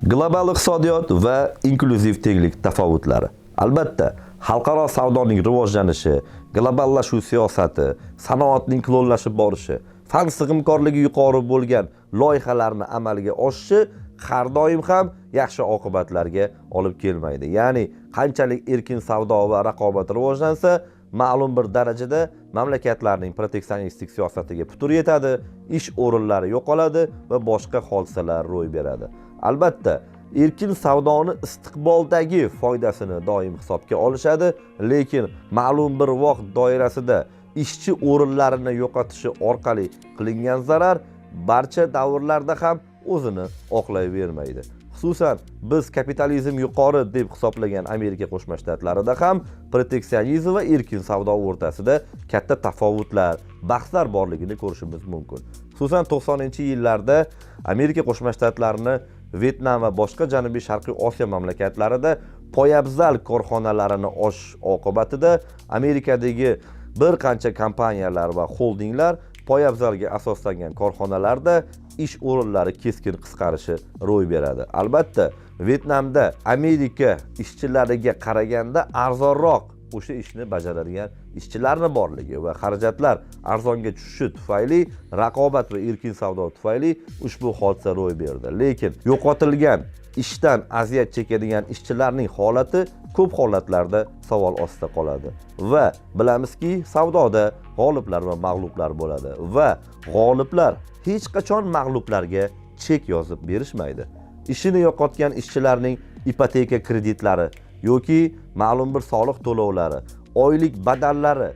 Global iqtisodiyot va inklyuziv tenglik tafovutlari. Albatta, xalqaro savdoning rivojlanishi, globallashuv siyosati, sanoatning klonlashib borishi, fan sig'imkorligi yuqori bo'lgan loyihalarni amalga oshishi har doim ham yaxshi oqibatlarga olib kelmaydi. Ya'ni, qanchalik erkin savdo va raqobat rivojlansa, ma'lum bir darajada mamlakatlarning proteksionistik siyosatiga putur yetadi, ish o'rinlari yo'qoladi va boshqa hodisalar ro'y beradi. Albatta, erkin savdoni istiqboldagi foydasini doim hisobga olishadi, lekin ma'lum bir vaqt doirasida ishchi o'rinlarini yo'qotishi orqali qilingan zarar barcha davrlarda ham o'zini oqlayvermaydi. Xususan, biz kapitalizm yuqori deb hisoblagan Amerika Qo'shma Shtatlarida ham proteksionizm va erkin savdo o'rtasida katta tafovutlar, bahslar borligini ko'rishimiz mumkin. Xususan 90-yillarda Amerika Qo'shma Shtatlarini Vyetnam va boshqa Janubiy Sharqiy Osiyo mamlakatlarida poyabzal korxonalarini ochish oqibatida Amerikadagi bir qancha kompaniyalar va xoldinglar poyabzalga asoslangan korxonalarda ish o'rinlari keskin qisqarishi ro'y beradi. Albatta, Vyetnamda Amerika ishchilariga qaraganda arzonroq o'sha ishni bajaradigan ishchilarni borligi va xarajatlar arzonga tushishi tufayli raqobat va erkin savdo tufayli ushbu hodisa ro'y berdi. Lekin yo'qotilgan ishdan aziyat chekadigan ishchilarning holati ko'p holatlarda savol ostida qoladi. Va bilamizki, savdoda g'oliblar va mag'lublar bo'ladi va g'oliblar hech qachon mag'lublarga chek yozib berishmaydi. Ishini yo'qotgan ishchilarning ipoteka kreditlari yoki ma'lum bir soliq to'lovlari, oylik badallari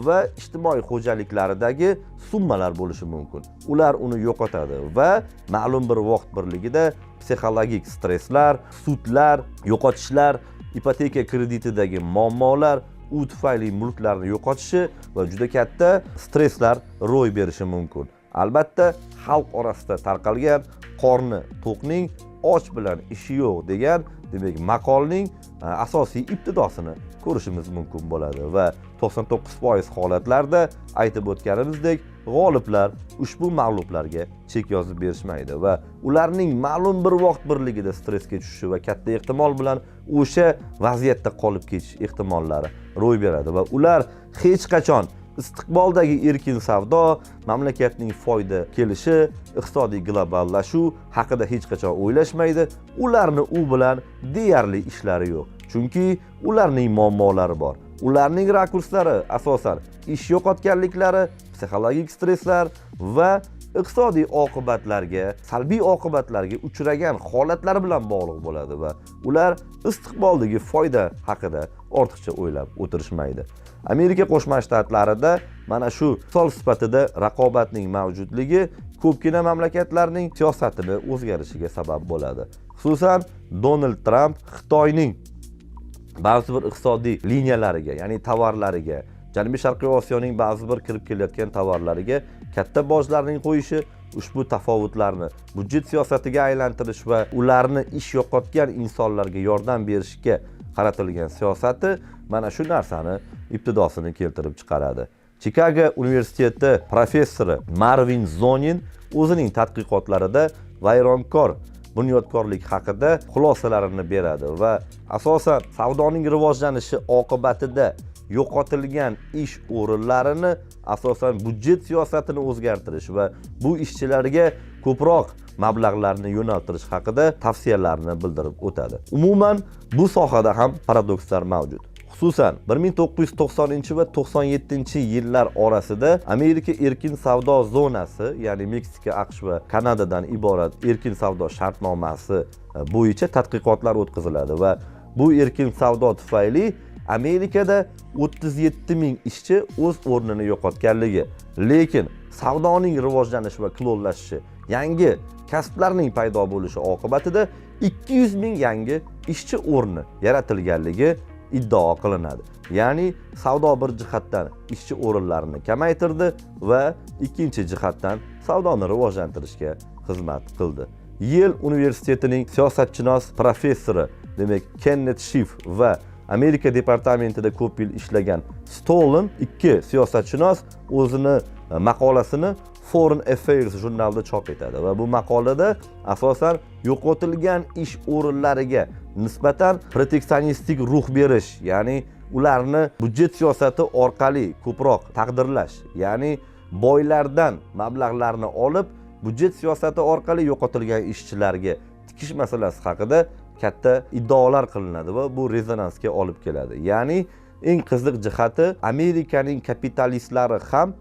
va ijtimoiy xo'jaliklaridagi summalar bo'lishi mumkin. Ular uni yo'qotadi va ma'lum bir vaqt birligida psixologik stresslar, sudlar, yo'qotishlar, ipoteka kreditidagi muammolar, u tufayli mulklarni yo'qotishi va juda katta stresslar ro'y berishi mumkin. Albatta, xalq orasida tarqalgan qorni to'qning och bilan ishi yo'q degan, demak, maqolning asosiy ibtidosini ko'rishimiz mumkin bo'ladi va 99% holatlarda aytib o'tganimizdek, g'oliblar ushbu mag'lublarga chek yozib berishmaydi va ularning ma'lum bir vaqt birligida stressga tushishi va katta ehtimol bilan o'sha vaziyatda qolib ketish ehtimollari ro'y beradi va ular hech qachon istiqboldagi erkin savdo, mamlakatning foyda kelishi, iqtisodiy globallashuv haqida hech qachon o'ylashmaydi. Ularni u bilan deyarli ishlari yo'q. Chunki ularning muammolari bor. Ularning rakurslari asosan ish yo'qotganliklari, psixologik stresslar va iqtisodiy oqibatlarga, salbiy oqibatlarga uchragan holatlar bilan bog'liq bo'ladi va ular istiqboldagi foyda haqida ortiqcha o'ylab o'tirishmaydi. Amerika Qo'shma Shtatlarida mana shu misol sifatida raqobatning mavjudligi ko'pgina mamlakatlarning siyosatini o'zgarishiga sabab bo'ladi. Xususan, Donald Trump Xitoyning ba'zi bir iqtisodiy liniyalariga, ya'ni tovarlariga, Janubiy Sharqiy Osiyoning ba'zi bir kirib kelayotgan tovarlariga katta bojlarning qo'yishi ushbu tafovutlarni budjet siyosatiga aylantirish va ularni ish yo'qotgan insonlarga yordam berishga qaratilgan siyosati mana shu narsani ibtidosini keltirib chiqaradi. Chicago universiteti professori Marvin Zonin o'zining tadqiqotlarida vayronkor bunyodkorlik haqida xulosalarini beradi va asosan savdoning rivojlanishi oqibatida yo'qotilgan ish o'rinlarini asosan budjet siyosatini o'zgartirish va bu ishchilarga ko'proq mablag'larni yo'naltirish haqida tavsiyalarni bildirib o'tadi. Umuman bu sohada ham paradokslar mavjud. Xususan 1990 va 97-yillar orasida Amerika erkin savdo zonasi, ya'ni Meksika, AQSh va Kanadadan iborat erkin savdo shartnomasi bo'yicha tadqiqotlar o'tkaziladi va bu erkin savdo tufayli Amerikada 37 ming ishchi o'z o'rnini yo'qotganligi, lekin savdoning rivojlanishi va klonlashishi, yangi kasblarning paydo bo'lishi oqibatida 200 ming yangi ishchi o'rni yaratilganligi iddao qilinadi. Ya'ni savdo bir jihatdan ishchi o'rinlarini kamaytirdi va ikkinchi jihatdan savdoni rivojlantirishga xizmat qildi. Yale universitetining siyosatshunos professori, demak, Kenneth Schiff va Amerika departamentida ko'p yil ishlagan Stolin ikki siyosatshunos o'zini maqolasini Foreign Affairs jurnalida chop etadi va bu maqolada asosan yo'qotilgan ish o'rinlariga nisbatan proteksionistik ruh berish, ya'ni ularni budjet siyosati orqali ko'proq taqdirlash, ya'ni boylardan mablag'larni olib budjet siyosati orqali yo'qotilgan ishchilarga tikish masalasi haqida katta iddaolar qilinadi va bu rezonansga olib keladi. Ya'ni eng qiziq jihati, Amerikaning kapitalistlari ham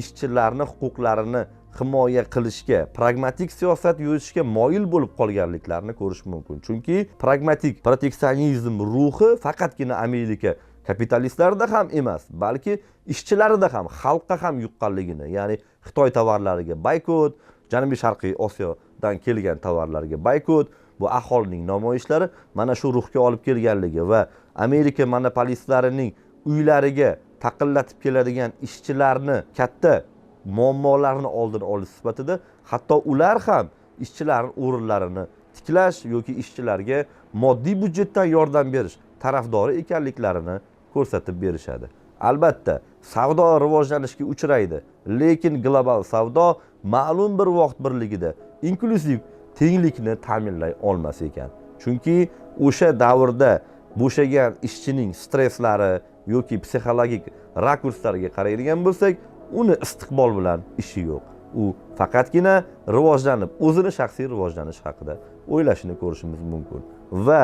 ishchilarni huquqlarini himoya qilishga, pragmatik siyosat yuritishga moyil bo'lib qolganliklarini ko'rish mumkin. Chunki pragmatik proteksionizm ruhi faqatgina Amerika kapitalistlarida ham emas, balki ishchilarida ham, xalqqa ham yuqqanligini, ya'ni Xitoy tovarlariga boykot, Janubiy Sharqiy Osiyodan kelgan tovarlarga boykot, bu aholining namoyishlari mana shu ruhga olib kelganligi va Amerika monopolistlarining uylariga taqillatib keladigan ishchilarni katta muammolarni oldini olish sifatida hatto ular ham ishchilarning o'rinlarini tiklash yoki ishchilarga moddiy budjetdan yordam berish tarafdori ekanliklarini ko'rsatib berishadi. Albatta, savdo rivojlanishga uchraydi, lekin global savdo ma'lum bir vaqt birligida inklyuziv tenglikni ta'minlay olmas ekan. Chunki o'sha davrda bo'shagan ishchining stresslari yoki psixologik rakurslarga qaraydigan bo'lsak, uni istiqbol bilan ishi yo'q. U faqatgina rivojlanib, o'zini shaxsiy rivojlanish haqida o'ylashini ko'rishimiz mumkin va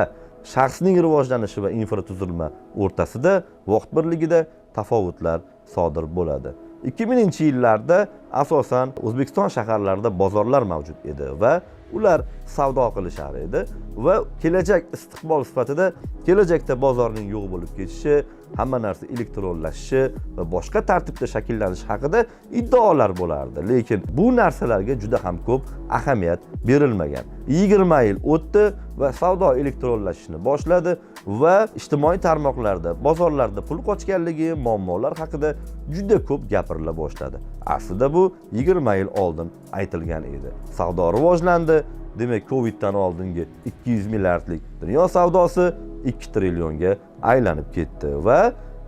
shaxsning rivojlanishi va infratuzilma o'rtasida vaqt birligida tafovutlar sodir bo'ladi. 2000-yillarda asosan O'zbekiston shaharlarida bozorlar mavjud edi va ular savdo qilishar edi va kelajak istiqbol sifatida kelajakda bozorning yo'q bo'lib ketishi, hamma narsa elektronlashishi va boshqa tartibda shakllanishi haqida iddaolar bo'lardi. Lekin bu narsalarga juda ham ko'p ahamiyat berilmagan. 20 yil o'tdi va savdo elektronlashishni boshladi va ijtimoiy tarmoqlarda, bozorlarda pul qochganligi, muammolar haqida juda ko'p gapirila boshladi. Aslida bu 20 yil oldin aytilgan edi. Savdo rivojlandi, demak Coviddan oldingi 200 milliardlik dunyo savdosi 2 trillionga aylanib ketdi va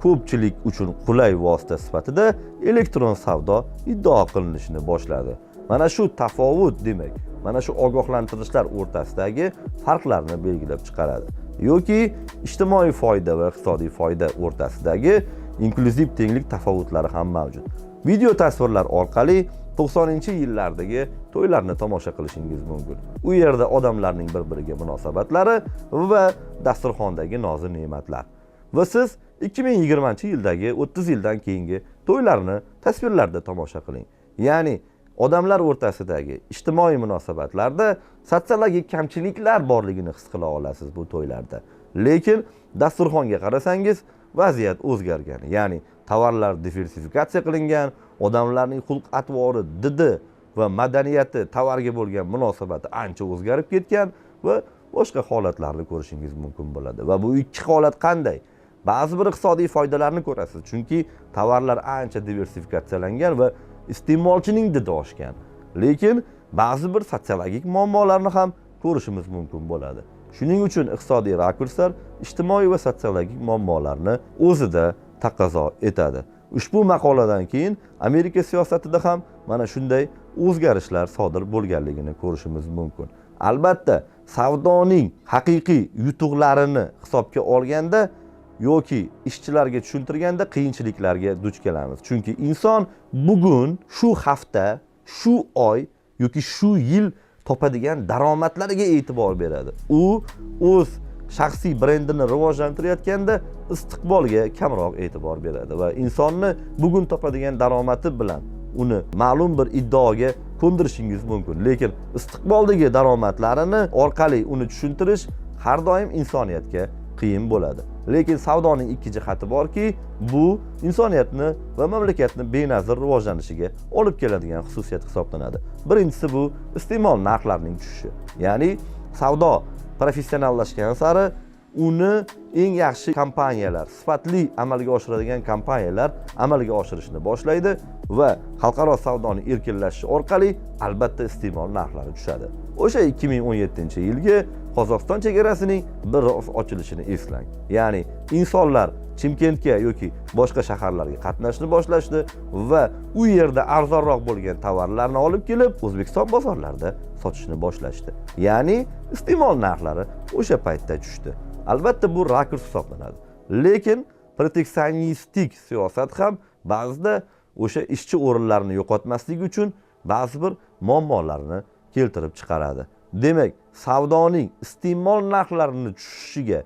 ko'pchilik uchun qulay vosita sifatida elektron savdo iddao qilinishni boshladi. Mana shu tafovut demak, mana shu ogohlantirishlar o'rtasidagi farqlarni belgilab chiqaradi. Yoki ijtimoiy foyda va iqtisodiy foyda o'rtasidagi inklyuziv tenglik tafovutlari ham mavjud. Video tasvirlar orqali 90-yillardagi to'ylarni tomosha qilishingiz mumkin. U yerda odamlarning bir-biriga munosabatlari va dasturxondagi nozi ne'matlar. Va siz 2020-yildagi 30 yildan keyingi to'ylarni tasvirlarda tomosha qiling. Ya'ni odamlar o'rtasidagi ijtimoiy munosabatlarda sotsiologik kamchiliklar borligini his qila olasiz bu to'ylarda. Lekin dasturxonga qarasangiz, vaziyat o'zgargan. Ya'ni tovarlar diversifikatsiya qilingan, odamlarning xulq-atvori, didi va madaniyati, tovarga bo'lgan munosabati ancha o'zgarib ketgan va boshqa holatlarni ko'rishingiz mumkin bo'ladi. Va bu ikki holat qanday? Ba'zi bir iqtisodiy foydalarni ko'rasiz, chunki tovarlar ancha diversifikatsiyalangan va iste'molchining didi oshgan. Lekin ba'zi bir sotsiologik muammolarni ham ko'rishimiz mumkin bo'ladi. Shuning uchun iqtisodiy rakurslar ijtimoiy va sotsiologik muammolarni o'zida taqozo etadi. Ushbu maqoladan keyin Amerika siyosatida ham mana shunday o'zgarishlar sodir bo'lganligini ko'rishimiz mumkin. Albatta, savdoning haqiqiy yutuqlarini hisobga olganda yoki ishchilarga tushuntirganda qiyinchiliklarga duch kelamiz. Chunki inson bugun, shu hafta, shu oy yoki shu yil topadigan daromadlariga e'tibor beradi. U o'z shaxsiy brendini rivojlantirayotganda istiqbolga kamroq e'tibor beradi va insonni bugun topadigan daromadi bilan uni ma'lum bir iddaoga ko'ndirishingiz mumkin. Lekin istiqboldagi daromadlarini orqali uni tushuntirish har doim insoniyatga qiyin bo'ladi. Lekin savdoning ikki jihati borki, bu insoniyatni va mamlakatni benazir rivojlanishiga olib keladigan xususiyat hisoblanadi. Birinchisi bu iste'mol narxlarining tushishi. Ya'ni savdo professionallashgan sari uni eng yaxshi kompaniyalar, sifatli amalga oshiradigan kompaniyalar amalga oshirishni boshlaydi va xalqaro savdoning erkinlashishi orqali albatta iste'mol narxlari tushadi. O'sha 2017-yilgi Qozog'iston chegarasining biroz ochilishini eslang. Ya'ni insonlar Chimkentga yoki boshqa shaharlarga qatnashni boshlashdi va u yerda arzonroq bo'lgan tovarlarni olib kelib O'zbekiston bozorlarida sotishni boshlashdi. Ya'ni iste'mol narxlari o'sha paytda tushdi. Albatta bu rakurs hisoblanadi. Lekin proteksionistik siyosat ham ba'zida o'sha ishchi o'rinlarini yo'qotmaslik uchun ba'zi bir muammolarni keltirib chiqaradi. Demak, savdoning iste'mol narxlarini tushishiga,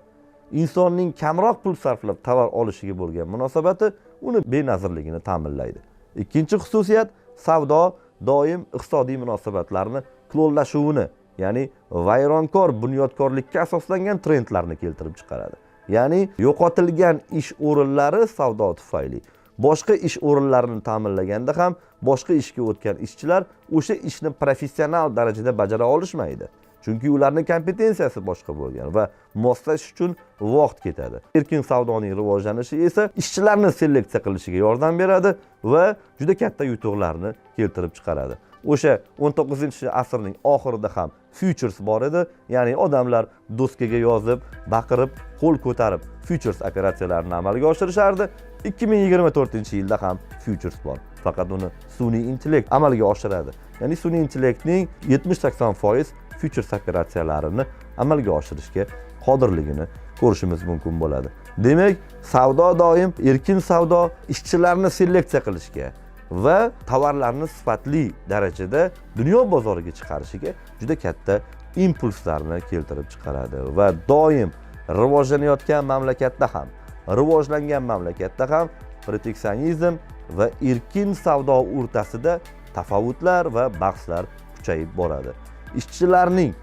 insonning kamroq pul sarflab tovar olishiga bo'lgan munosabati uni benazirligini ta'minlaydi. Ikkinchi xususiyat, savdo doim iqtisodiy munosabatlarni klonlashuvini, ya'ni vayronkor bunyodkorlikka asoslangan trendlarni keltirib chiqaradi. Ya'ni yo'qotilgan ish o'rinlari savdo tufayli boshqa ish o'rinlarini ta'minlaganda ham boshqa ishga o'tgan ishchilar o'sha ishni professional darajada bajara olishmaydi. Chunki ularning kompetensiyasi boshqa bo'lgan va moslashish uchun vaqt ketadi. Erkin savdoning rivojlanishi esa ishchilarni seleksiya qilishiga yordam beradi va juda katta yutuqlarni keltirib chiqaradi. O'sha 19-asrning oxirida ham futures bor edi, ya'ni odamlar doskaga yozib, baqirib, qo'l ko'tarib futures operatsiyalarini amalga oshirishardi. 2024-yilda ham futures bor. Faqat uni sun'iy intellekt amalga oshiradi. Ya'ni sun'iy intellektning 70-80% futures operatsiyalarini amalga oshirishga qodirligini ko'rishimiz mumkin bo'ladi. Demak, savdo doim erkin savdo ishchilarni seleksiya qilishga va tovarlarni sifatli darajada dunyo bozoriga chiqarishiga juda katta impulslarni keltirib chiqaradi va doim rivojlanayotgan mamlakatda ham, rivojlangan mamlakatda ham proteksionizm va erkin savdo o'rtasida tafovutlar va bahslar kuchayib boradi. Ishchilarning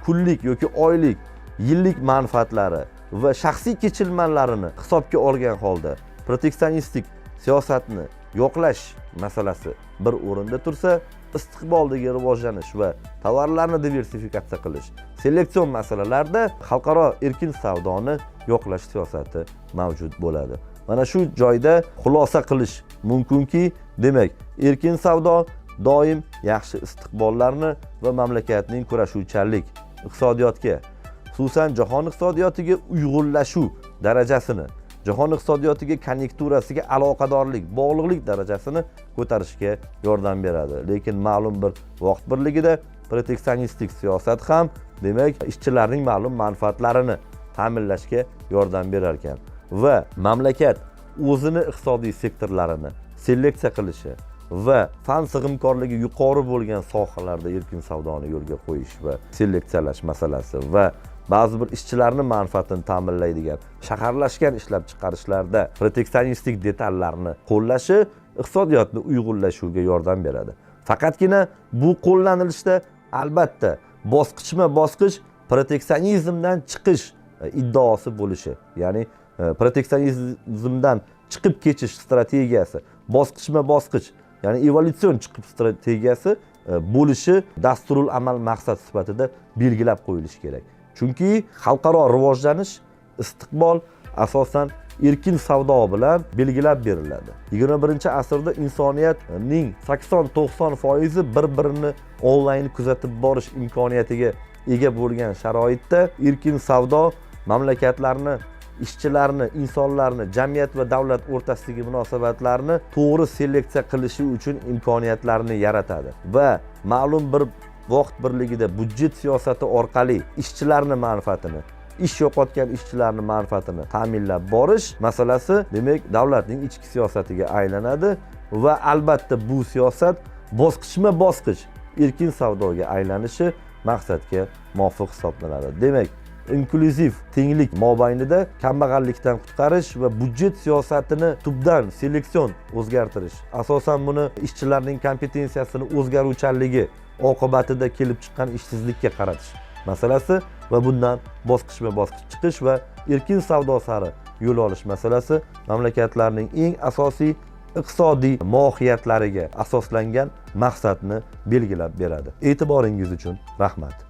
kunlik yoki oylik, yillik manfaatlari va shaxsiy kechilmanlarini hisobga olgan holda proteksionistik siyosatni yo'qlash masalasi bir o'rinda tursa, istiqboldagi rivojlanish va tovarlarni diversifikatsiya qilish, seleksion masalalarda xalqaro erkin savdoni yo'qlash siyosati mavjud bo'ladi. Mana shu joyda xulosa qilish mumkinki, demak, erkin savdo doim yaxshi istiqbollarni va mamlakatning kurashuvchanlik iqtisodiyotga, xususan jahon iqtisodiyotiga uyg'unlashuv darajasini, jahon iqtisodiyotiga konjunkturasiga aloqadorlik, bog'liqlik darajasini ko'tarishga yordam beradi. Lekin ma'lum bir vaqt birligida proteksionistik siyosat ham, demak, ishchilarning ma'lum manfaatlarini ta'minlashga yordam berar ekan va mamlakat o'zini iqtisodiy sektorlarini seleksiya qilishi va fan sig'imkorligi yuqori bo'lgan sohalarda erkin savdoni yo'lga qo'yish va seleksiyalash masalasi va ba'zi bir ishchilarning manfaatini ta'minlaydigan shaharlashgan ishlab chiqarishlarda proteksionistik detallarni qo'llashi iqtisodiyotni uyg'unlashuviga yordam beradi. Faqatgina bu qo'llanilishda albatta bosqichma-bosqich proteksionizmdan chiqish iddaosi bo'lishi, ya'ni proteksionizmdan chiqib ketish strategiyasi bosqichma-bosqich, ya'ni evolyutsion chiqib strategiyasi bo'lishi dasturul amal maqsad sifatida belgilab qo'yilishi kerak. Chunki xalqaro rivojlanish, istiqbol asosan erkin savdo bilan belgilab beriladi. 21-asrda insoniyatning 80-90% bir-birini onlayn kuzatib borish imkoniyatiga ega bo'lgan sharoitda erkin savdo mamlakatlarni, ishchilarni, insonlarni, jamiyat va davlat o'rtasidagi munosabatlarni to'g'ri seleksiya qilishi uchun imkoniyatlarni yaratadi va ma'lum bir vaqt birligida budjet siyosati orqali ishchilarni manfaatini, ish yo'qotgan ishchilarni manfaatini ta'minlab borish masalasi, demak, davlatning ichki siyosatiga aylanadi va albatta bu siyosat bosqichma-bosqich erkin savdoga aylanishi maqsadga muvofiq hisoblanadi. Demak, inklyuziv tenglik mobaynida kambag'allikdan qutqarish va budjet siyosatini tubdan seleksion o'zgartirish, asosan buni ishchilarning kompetensiyasini o'zgaruvchanligi oqibatida kelib chiqqan ishsizlikka qaratish masalasi va bundan bosqichma-bosqich chiqish va erkin savdo sari yo'l olish masalasi mamlakatlarning eng asosiy iqtisodiy mohiyatlariga asoslangan maqsadni belgilab beradi. E'tiboringiz uchun rahmat.